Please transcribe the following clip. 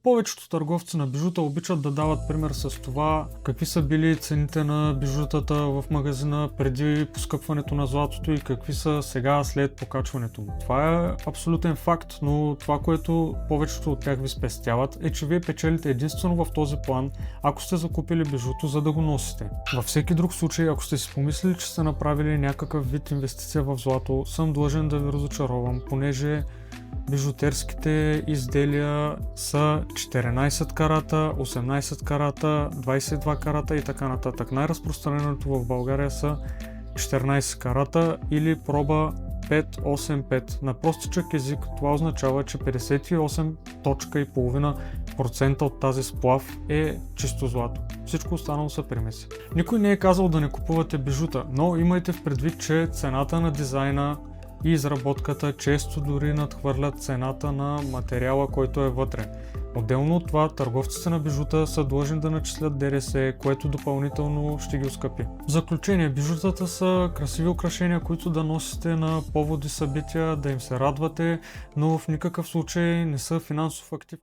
Повечето търговци на бижута обичат да дават пример с това какви са били цените на бижутата в магазина преди поскъпването на златото и какви са сега след покачването му. Това е абсолютен факт, но това, което повечето от тях ви спестяват, е, че вие печелите единствено в този план, ако сте закупили бижуто, за да го носите. Във всеки друг случай, ако сте си помислили, че сте направили някакъв вид инвестиция в злато, съм длъжен да ви разочаровам, понеже бижутерските изделия са 14 карата, 18 карата, 22 карата и така нататък. Най-разпространеното в България са 14 карата или проба 585. На простичък език това означава, че 58,5% от тази сплав е чисто злато. Всичко останало са примеси. Никой не е казал да не купувате бижута, но имайте в предвид, че цената на дизайна и изработката често дори надхвърлят цената на материала, който е вътре. Отделно от това, търговците на бижута са длъжни да начислят ДДС, което допълнително ще ги оскъпи. В заключение, бижутата са красиви украшения, които да носите на поводи, събития, да им се радвате, но в никакъв случай не са финансов актив.